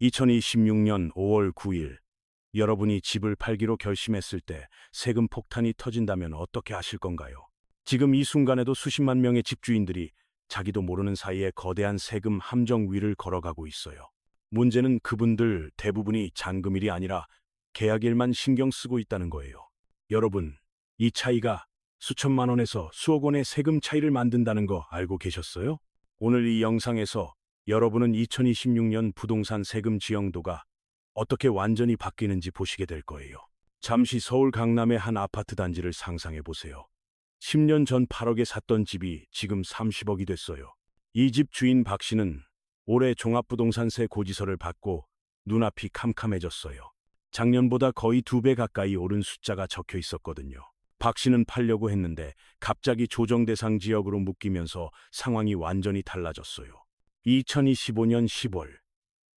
2026년 5월 9일, 여러분이 집을 팔기로 결심했을 때 세금 폭탄이 터진다면 어떻게 하실 건가요? 지금 이 순간에도 수십만 명의 집주인들이 자기도 모르는 사이에 거대한 세금 함정 위를 걸어가고 있어요. 문제는 그분들 대부분이 잔금일이 아니라 계약일만 신경 쓰고 있다는 거예요. 여러분, 이 차이가 수천만 원에서 수억 원의 세금 차이를 만든다는 거 알고 계셨어요? 오늘 이 영상에서 여러분은 2026년 부동산 세금 지형도가 어떻게 완전히 바뀌는지 보시게 될 거예요. 잠시 서울 강남의 한 아파트 단지를 상상해 보세요. 10년 전 8억에 샀던 집이 지금 30억이 됐어요. 이 집 주인 박 씨는 올해 종합부동산세 고지서를 받고 눈앞이 캄캄해졌어요. 작년보다 거의 2배 가까이 오른 숫자가 적혀 있었거든요. 박 씨는 팔려고 했는데 갑자기 조정 대상 지역으로 묶이면서 상황이 완전히 달라졌어요. 2025년 10월,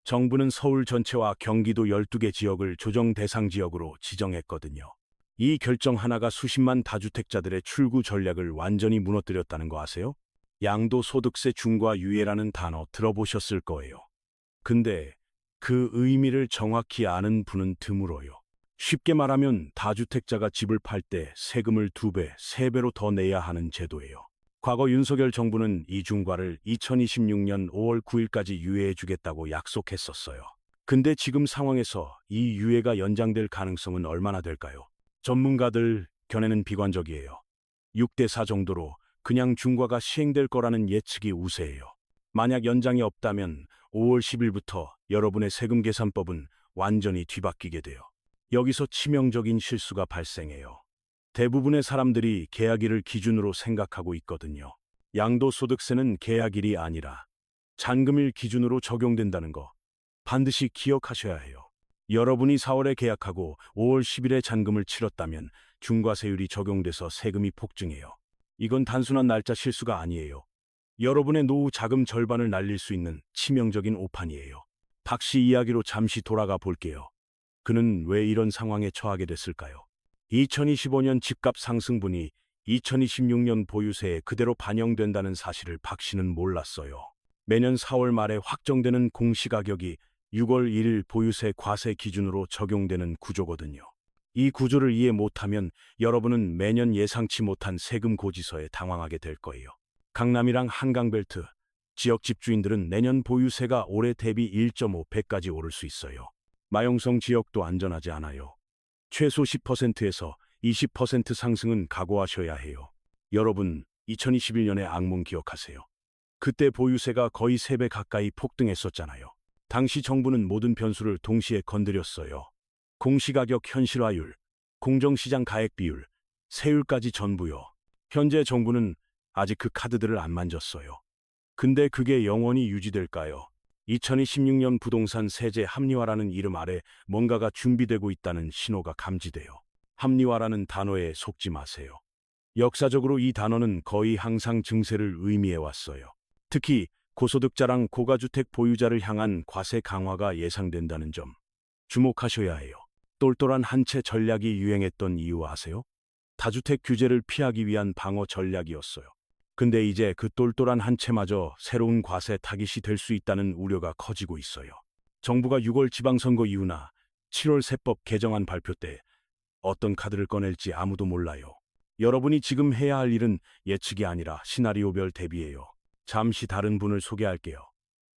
정부는 서울 전체와 경기도 12개 지역을 조정 대상 지역으로 지정했거든요. 이 결정 하나가 수십만 다주택자들의 출구 전략을 완전히 무너뜨렸다는 거 아세요? 양도소득세 중과 유예라는 단어 들어보셨을 거예요. 근데 그 의미를 정확히 아는 분은 드물어요. 쉽게 말하면 다주택자가 집을 팔 때 세금을 2배, 3배로 더 내야 하는 제도예요. 과거 윤석열 정부는 이 중과를 2026년 5월 9일까지 유예해 주겠다고 약속했었어요. 근데 지금 상황에서 이 유예가 연장될 가능성은 얼마나 될까요? 전문가들 견해는 비관적이에요. 6대 4 정도로 그냥 중과가 시행될 거라는 예측이 우세해요. 만약 연장이 없다면 5월 10일부터 여러분의 세금 계산법은 완전히 뒤바뀌게 돼요. 여기서 치명적인 실수가 발생해요. 대부분의 사람들이 계약일을 기준으로 생각하고 있거든요. 양도소득세는 계약일이 아니라 잔금일 기준으로 적용된다는 거 반드시 기억하셔야 해요. 여러분이 4월에 계약하고 5월 10일에 잔금을 치렀다면 중과세율이 적용돼서 세금이 폭증해요. 이건 단순한 날짜 실수가 아니에요. 여러분의 노후 자금 절반을 날릴 수 있는 치명적인 오판이에요. 박 씨 이야기로 잠시 돌아가 볼게요. 그는 왜 이런 상황에 처하게 됐을까요? 2025년 집값 상승분이 2026년 보유세에 그대로 반영된다는 사실을 박 씨는 몰랐어요. 매년 4월 말에 확정되는 공시가격이 6월 1일 보유세 과세 기준으로 적용되는 구조거든요. 이 구조를 이해 못하면 여러분은 매년 예상치 못한 세금 고지서에 당황하게 될 거예요. 강남이랑 한강벨트 지역 집주인들은 내년 보유세가 올해 대비 1.5배까지 오를 수 있어요. 마용성 지역도 안전하지 않아요. 최소 10%에서 20% 상승은 각오하셔야 해요. 여러분, 2021년의 악몽 기억하세요? 그때 보유세가 거의 3배 가까이 폭등했었잖아요. 당시 정부는 모든 변수를 동시에 건드렸어요. 공시가격 현실화율, 공정시장 가액 비율, 세율까지 전부요. 현재 정부는 아직 그 카드들을 안 만졌어요. 근데 그게 영원히 유지될까요? 2026년 부동산 세제 합리화라는 이름 아래 뭔가가 준비되고 있다는 신호가 감지돼요. 합리화라는 단어에 속지 마세요. 역사적으로 이 단어는 거의 항상 증세를 의미해 왔어요. 특히 고소득자랑 고가주택 보유자를 향한 과세 강화가 예상된다는 점 주목하셔야 해요. 똘똘한 한 채 전략이 유행했던 이유 아세요? 다주택 규제를 피하기 위한 방어 전략이었어요. 근데 이제 그 똘똘한 한 채마저 새로운 과세 타깃이 될 수 있다는 우려가 커지고 있어요. 정부가 6월 지방선거 이후나 7월 세법 개정안 발표 때 어떤 카드를 꺼낼지 아무도 몰라요. 여러분이 지금 해야 할 일은 예측이 아니라 시나리오별 대비예요. 잠시 다른 분을 소개할게요.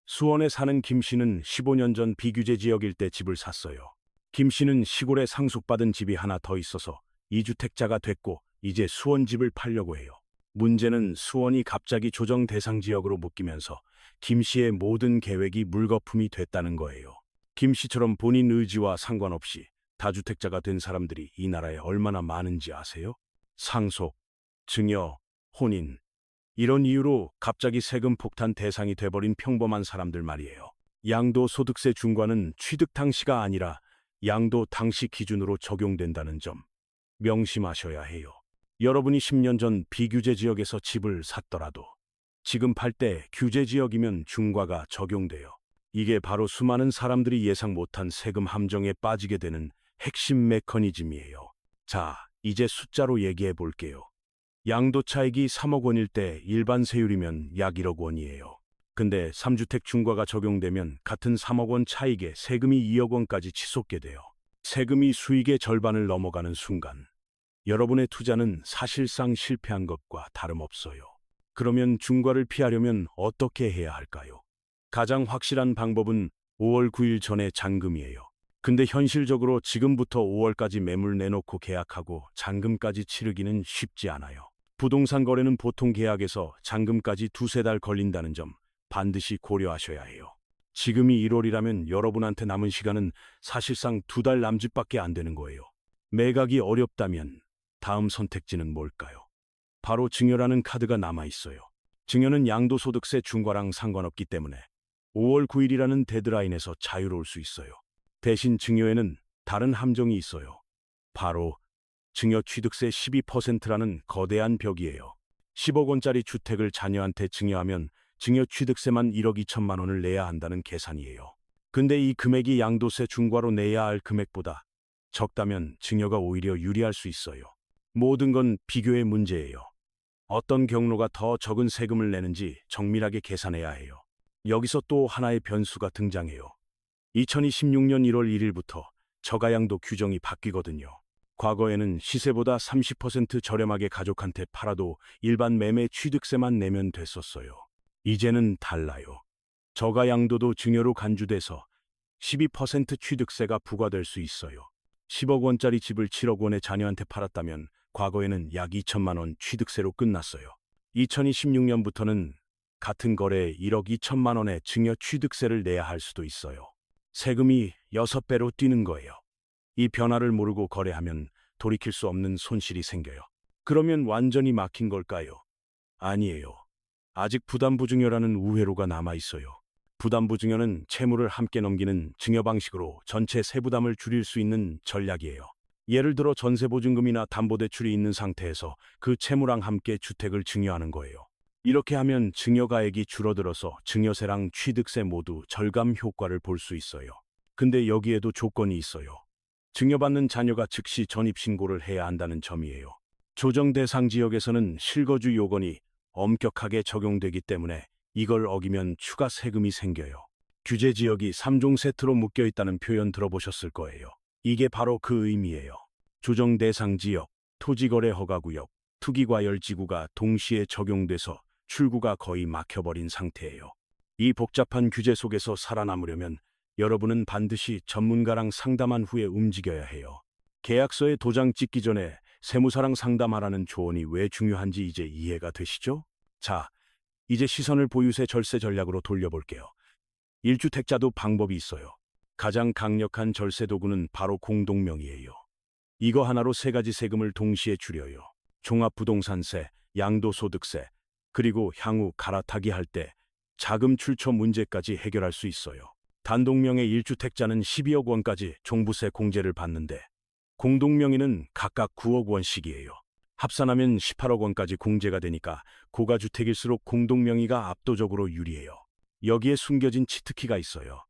수원에 사는 김 씨는 15년 전 비규제 지역일 때 집을 샀어요. 김 씨는 시골에 상속받은 집이 하나 더 있어서 2주택자가 됐고 이제 수원 집을 팔려고 해요. 문제는 수원이 갑자기 조정 대상 지역으로 묶이면서 김 씨의 모든 계획이 물거품이 됐다는 거예요. 김 씨처럼 본인 의지와 상관없이 다주택자가 된 사람들이 이 나라에 얼마나 많은지 아세요? 상속, 증여, 혼인, 이런 이유로 갑자기 세금 폭탄 대상이 돼버린 평범한 사람들 말이에요. 양도소득세 중과는 취득 당시가 아니라 양도 당시 기준으로 적용된다는 점 명심하셔야 해요. 여러분이 10년 전 비규제 지역에서 집을 샀더라도 지금 팔 때 규제 지역이면 중과가 적용돼요. 이게 바로 수많은 사람들이 예상 못한 세금 함정에 빠지게 되는 핵심 메커니즘이에요. 자, 이제 숫자로 얘기해 볼게요. 양도 차익이 3억 원일 때 일반 세율이면 약 1억 원이에요. 근데 3주택 중과가 적용되면 같은 3억 원 차익에 세금이 2억 원까지 치솟게 돼요. 세금이 수익의 절반을 넘어가는 순간 여러분의 투자는 사실상 실패한 것과 다름없어요. 그러면 중과를 피하려면 어떻게 해야 할까요? 가장 확실한 방법은 5월 9일 전에 잔금이에요. 근데 현실적으로 지금부터 5월까지 매물 내놓고 계약하고 잔금까지 치르기는 쉽지 않아요. 부동산 거래는 보통 계약에서 잔금까지 두세 달 걸린다는 점 반드시 고려하셔야 해요. 지금이 1월이라면 여러분한테 남은 시간은 사실상 2달 남짓밖에 안 되는 거예요. 매각이 어렵다면 다음 선택지는 뭘까요? 바로 증여라는 카드가 남아 있어요. 증여는 양도소득세 중과랑 상관없기 때문에 5월 9일이라는 데드라인에서 자유로울 수 있어요. 대신 증여에는 다른 함정이 있어요. 바로 증여 취득세 12%라는 거대한 벽이에요. 10억 원짜리 주택을 자녀한테 증여하면 증여 취득세만 1억 2천만 원을 내야 한다는 계산이에요. 근데 이 금액이 양도세 중과로 내야 할 금액보다 적다면 증여가 오히려 유리할 수 있어요. 모든 건 비교의 문제예요. 어떤 경로가 더 적은 세금을 내는지 정밀하게 계산해야 해요. 여기서 또 하나의 변수가 등장해요. 2026년 1월 1일부터 저가양도 규정이 바뀌거든요. 과거에는 시세보다 30% 저렴하게 가족한테 팔아도 일반 매매 취득세만 내면 됐었어요. 이제는 달라요. 저가양도도 증여로 간주돼서 12% 취득세가 부과될 수 있어요. 10억 원짜리 집을 7억 원에 자녀한테 팔았다면 과거에는 약 2천만 원 취득세로 끝났어요. 2026년부터는 같은 거래에 1억 2천만 원의 증여 취득세를 내야 할 수도 있어요. 세금이 6배로 뛰는 거예요. 이 변화를 모르고 거래하면 돌이킬 수 없는 손실이 생겨요. 그러면 완전히 막힌 걸까요? 아니에요. 아직 부담부증여라는 우회로가 남아 있어요. 부담부증여는 채무를 함께 넘기는 증여 방식으로 전체 세부담을 줄일 수 있는 전략이에요. 예를 들어 전세보증금이나 담보대출이 있는 상태에서 그 채무랑 함께 주택을 증여하는 거예요. 이렇게 하면 증여가액이 줄어들어서 증여세랑 취득세 모두 절감 효과를 볼 수 있어요. 근데 여기에도 조건이 있어요. 증여받는 자녀가 즉시 전입신고를 해야 한다는 점이에요. 조정 대상 지역에서는 실거주 요건이 엄격하게 적용되기 때문에 이걸 어기면 추가 세금이 생겨요. 규제 지역이 3종 세트로 묶여 있다는 표현 들어보셨을 거예요. 이게 바로 그 의미예요. 조정 대상 지역, 토지거래 허가구역, 투기과열지구가 동시에 적용돼서 출구가 거의 막혀버린 상태예요. 이 복잡한 규제 속에서 살아남으려면 여러분은 반드시 전문가랑 상담한 후에 움직여야 해요. 계약서에 도장 찍기 전에 세무사랑 상담하라는 조언이 왜 중요한지 이제 이해가 되시죠? 자, 이제 시선을 보유세 절세 전략으로 돌려볼게요. 1주택자도 방법이 있어요. 가장 강력한 절세 도구는 바로 공동명의예요. 이거 하나로 3가지 세금을 동시에 줄여요. 종합부동산세, 양도소득세, 그리고 향후 갈아타기 할 때 자금 출처 문제까지 해결할 수 있어요. 단독명의 1주택자는 12억 원까지 종부세 공제를 받는데 공동명의는 각각 9억 원씩이에요. 합산하면 18억 원까지 공제가 되니까 고가주택일수록 공동명의가 압도적으로 유리해요. 여기에 숨겨진 치트키가 있어요.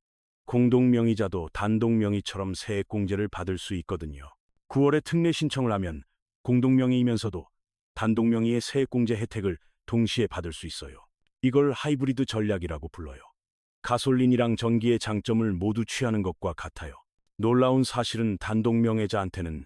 공동명의자도 단독명의처럼 세액공제를 받을 수 있거든요. 9월에 특례 신청을 하면 공동명의이면서도 단독명의의 세액공제 혜택을 동시에 받을 수 있어요. 이걸 하이브리드 전략이라고 불러요. 가솔린이랑 전기의 장점을 모두 취하는 것과 같아요. 놀라운 사실은 단독명의자한테는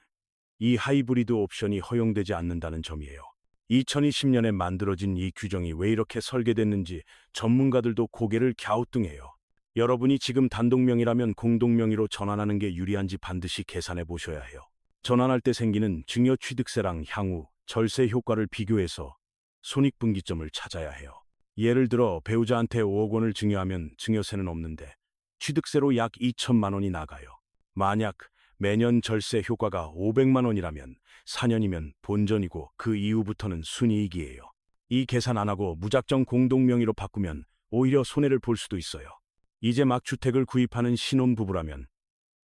이 하이브리드 옵션이 허용되지 않는다는 점이에요. 2020년에 만들어진 이 규정이 왜 이렇게 설계됐는지 전문가들도 고개를 갸우뚱해요. 여러분이 지금 단독명의라면 공동명의로 전환하는 게 유리한지 반드시 계산해 보셔야 해요. 전환할 때 생기는 증여취득세랑 향후 절세 효과를 비교해서 손익분기점을 찾아야 해요. 예를 들어 배우자한테 5억 원을 증여하면 증여세는 없는데 취득세로 약 2천만 원이 나가요. 만약 매년 절세 효과가 500만 원이라면 4년이면 본전이고 그 이후부터는 순이익이에요. 이 계산 안 하고 무작정 공동명의로 바꾸면 오히려 손해를 볼 수도 있어요. 이제 막 주택을 구입하는 신혼부부라면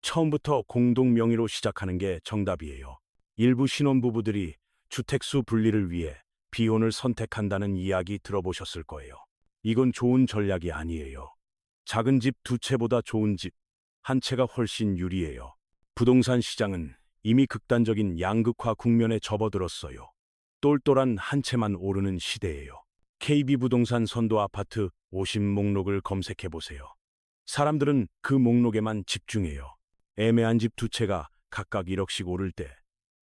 처음부터 공동명의로 시작하는 게 정답이에요. 일부 신혼부부들이 주택수 분리를 위해 비혼을 선택한다는 이야기 들어보셨을 거예요. 이건 좋은 전략이 아니에요. 작은 집 2채보다 좋은 집 1채가 훨씬 유리해요. 부동산 시장은 이미 극단적인 양극화 국면에 접어들었어요. 똘똘한 1채만 오르는 시대예요. KB부동산 선도 아파트 50 목록을 검색해 보세요. 사람들은 그 목록에만 집중해요. 애매한 집 두 채가 각각 1억씩 오를 때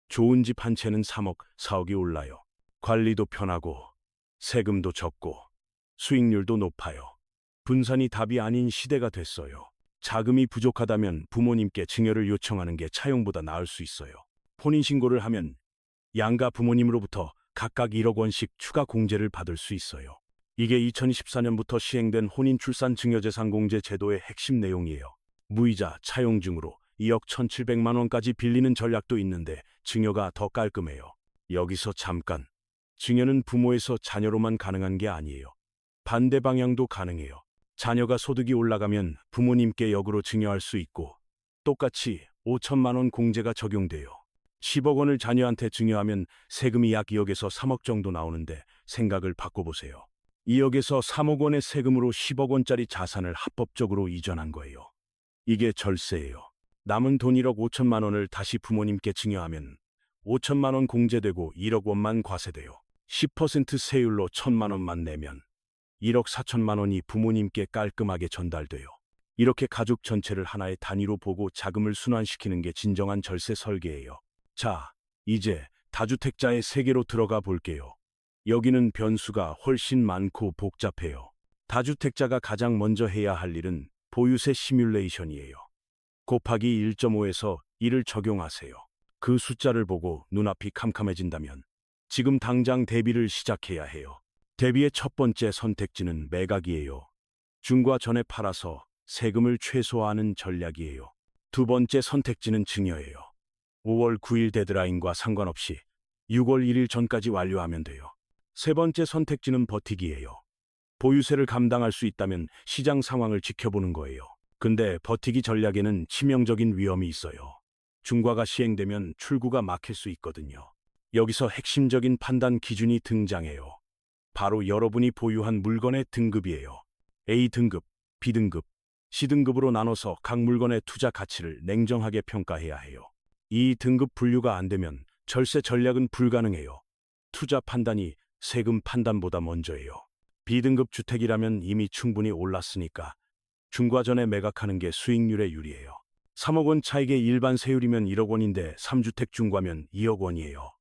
좋은 집 한 채는 3억, 4억이 올라요. 관리도 편하고 세금도 적고 수익률도 높아요. 분산이 답이 아닌 시대가 됐어요. 자금이 부족하다면 부모님께 증여를 요청하는 게 차용보다 나을 수 있어요. 혼인신고를 하면 양가 부모님으로부터 각각 1억 원씩 추가 공제를 받을 수 있어요. 이게 2024년부터 시행된 혼인출산증여재산공제 제도의 핵심 내용이에요. 무이자 차용증으로 2억 1,700만 원까지 빌리는 전략도 있는데 증여가 더 깔끔해요. 여기서 잠깐. 증여는 부모에서 자녀로만 가능한 게 아니에요. 반대 방향도 가능해요. 자녀가 소득이 올라가면 부모님께 역으로 증여할 수 있고 똑같이 5천만 원 공제가 적용돼요. 10억 원을 자녀한테 증여하면 세금이 약 2억에서 3억 정도 나오는데 생각을 바꿔보세요. 2억에서 3억 원의 세금으로 10억 원짜리 자산을 합법적으로 이전한 거예요. 이게 절세예요. 남은 돈 1억 5천만 원을 다시 부모님께 증여하면 5천만 원 공제되고 1억 원만 과세돼요. 10% 세율로 1,000만 원만 내면 1억 4천만 원이 부모님께 깔끔하게 전달돼요. 이렇게 가족 전체를 하나의 단위로 보고 자금을 순환시키는 게 진정한 절세 설계예요. 자, 이제 다주택자의 세계로 들어가 볼게요. 여기는 변수가 훨씬 많고 복잡해요. 다주택자가 가장 먼저 해야 할 일은 보유세 시뮬레이션이에요. 곱하기 1.5에서 1을 적용하세요. 그 숫자를 보고 눈앞이 캄캄해진다면 지금 당장 대비를 시작해야 해요. 대비의 첫 번째 선택지는 매각이에요. 중과 전에 팔아서 세금을 최소화하는 전략이에요. 두 번째 선택지는 증여예요. 5월 9일 데드라인과 상관없이 6월 1일 전까지 완료하면 돼요. 세 번째 선택지는 버티기예요. 보유세를 감당할 수 있다면 시장 상황을 지켜보는 거예요. 근데 버티기 전략에는 치명적인 위험이 있어요. 중과가 시행되면 출구가 막힐 수 있거든요. 여기서 핵심적인 판단 기준이 등장해요. 바로 여러분이 보유한 물건의 등급이에요. A등급, B등급, C등급으로 나눠서 각 물건의 투자 가치를 냉정하게 평가해야 해요. 이 등급 분류가 안 되면 절세 전략은 불가능해요. 투자 판단이 세금 판단보다 먼저예요. B등급 주택이라면 이미 충분히 올랐으니까 중과 전에 매각하는 게 수익률에 유리해요. 3억 원 차익의 일반 세율이면 1억 원인데 3주택 중과면 2억 원이에요.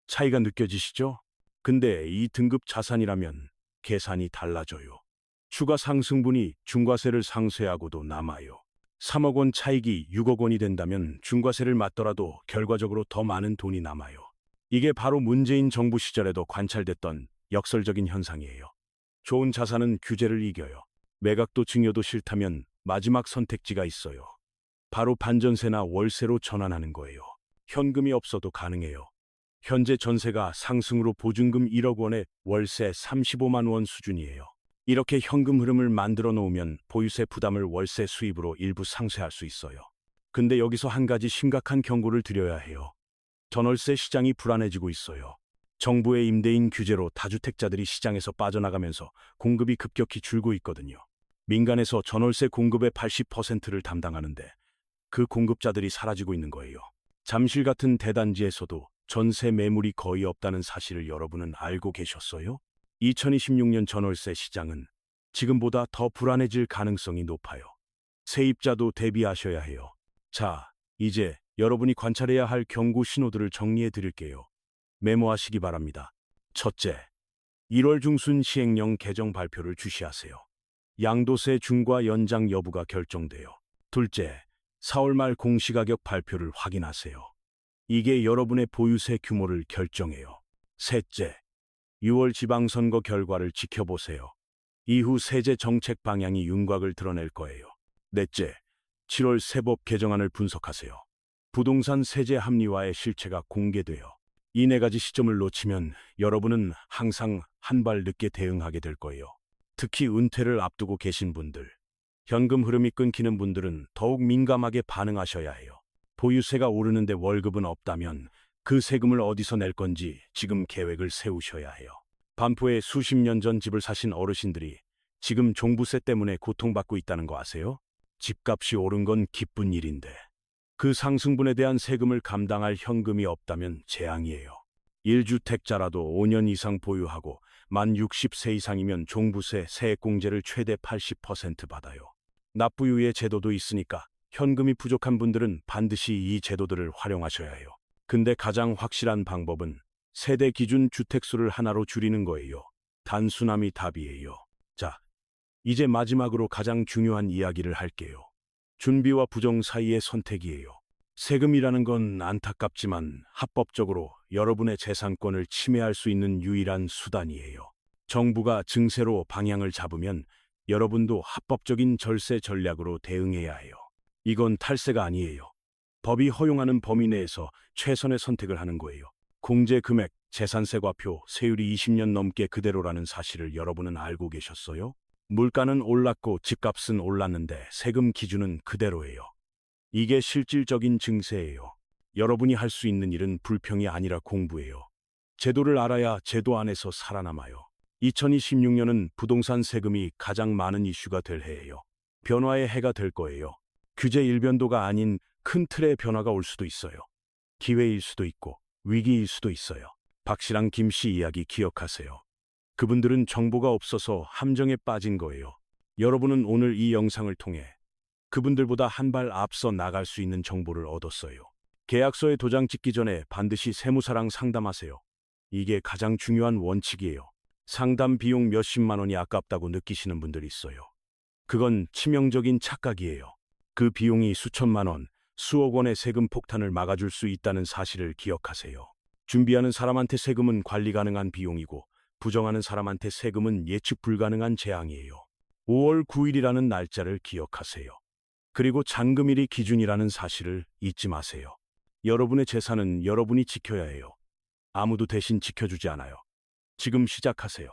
차이가 느껴지시죠? 근데 이 등급 자산이라면 계산이 달라져요. 추가 상승분이 중과세를 상쇄하고도 남아요. 3억 원 차익이 6억 원이 된다면 중과세를 맞더라도 결과적으로 더 많은 돈이 남아요. 이게 바로 문재인 정부 시절에도 관찰됐던 역설적인 현상이에요. 좋은 자산은 규제를 이겨요. 매각도 증여도 싫다면 마지막 선택지가 있어요. 바로 반전세나 월세로 전환하는 거예요. 현금이 없어도 가능해요. 현재 전세가 상승으로 보증금 1억 원에 월세 35만 원 수준이에요. 이렇게 현금 흐름을 만들어 놓으면 보유세 부담을 월세 수입으로 일부 상쇄할 수 있어요. 근데 여기서 한 가지 심각한 경고를 드려야 해요. 전월세 시장이 불안해지고 있어요. 정부의 임대인 규제로 다주택자들이 시장에서 빠져나가면서 공급이 급격히 줄고 있거든요. 민간에서 전월세 공급의 80%를 담당하는데 그 공급자들이 사라지고 있는 거예요. 잠실 같은 대단지에서도 전세 매물이 거의 없다는 사실을 여러분은 알고 계셨어요? 2026년 전월세 시장은 지금보다 더 불안해질 가능성이 높아요. 세입자도 대비하셔야 해요. 자, 이제 여러분이 관찰해야 할 경고 신호들을 정리해 드릴게요. 메모하시기 바랍니다. 첫째, 1월 중순 시행령 개정 발표를 주시하세요. 양도세 중과 연장 여부가 결정돼요. 둘째, 4월 말 공시가격 발표를 확인하세요. 이게 여러분의 보유세 규모를 결정해요. 셋째, 6월 지방선거 결과를 지켜보세요. 이후 세제 정책 방향이 윤곽을 드러낼 거예요. 넷째, 7월 세법 개정안을 분석하세요. 부동산 세제 합리화의 실체가 공개돼요. 이 네 가지 시점을 놓치면 여러분은 항상 한 발 늦게 대응하게 될 거예요. 특히 은퇴를 앞두고 계신 분들, 현금 흐름이 끊기는 분들은 더욱 민감하게 반응하셔야 해요. 보유세가 오르는데 월급은 없다면 그 세금을 어디서 낼 건지 지금 계획을 세우셔야 해요. 반포에 수십 년 전 집을 사신 어르신들이 지금 종부세 때문에 고통받고 있다는 거 아세요? 집값이 오른 건 기쁜 일인데 그 상승분에 대한 세금을 감당할 현금이 없다면 재앙이에요. 1주택자라도 5년 이상 보유하고 만 60세 이상이면 종부세 세액공제를 최대 80% 받아요. 납부유예 제도도 있으니까 현금이 부족한 분들은 반드시 이 제도들을 활용하셔야 해요. 근데 가장 확실한 방법은 세대 기준 주택수를 하나로 줄이는 거예요. 단순함이 답이에요. 자, 이제 마지막으로 가장 중요한 이야기를 할게요. 준비와 부정 사이의 선택이에요. 세금이라는 건 안타깝지만 합법적으로 여러분의 재산권을 침해할 수 있는 유일한 수단이에요. 정부가 증세로 방향을 잡으면 여러분도 합법적인 절세 전략으로 대응해야 해요. 이건 탈세가 아니에요. 법이 허용하는 범위 내에서 최선의 선택을 하는 거예요. 공제 금액, 재산세과표, 세율이 20년 넘게 그대로라는 사실을 여러분은 알고 계셨어요? 물가는 올랐고 집값은 올랐는데 세금 기준은 그대로예요. 이게 실질적인 증세예요. 여러분이 할 수 있는 일은 불평이 아니라 공부예요. 제도를 알아야 제도 안에서 살아남아요. 2026년은 부동산 세금이 가장 많은 이슈가 될 해예요. 변화의 해가 될 거예요. 규제 일변도가 아닌 큰 틀의 변화가 올 수도 있어요. 기회일 수도 있고 위기일 수도 있어요. 박씨랑 김씨 이야기 기억하세요. 그분들은 정보가 없어서 함정에 빠진 거예요. 여러분은 오늘 이 영상을 통해 그분들보다 한 발 앞서 나갈 수 있는 정보를 얻었어요. 계약서에 도장 찍기 전에 반드시 세무사랑 상담하세요. 이게 가장 중요한 원칙이에요. 상담 비용 몇십만 원이 아깝다고 느끼시는 분들이 있어요. 그건 치명적인 착각이에요. 그 비용이 수천만 원, 수억 원의 세금 폭탄을 막아줄 수 있다는 사실을 기억하세요. 준비하는 사람한테 세금은 관리 가능한 비용이고 부정하는 사람한테 세금은 예측 불가능한 재앙이에요. 5월 9일이라는 날짜를 기억하세요. 그리고 잔금일이 기준이라는 사실을 잊지 마세요. 여러분의 재산은 여러분이 지켜야 해요. 아무도 대신 지켜주지 않아요. 지금 시작하세요.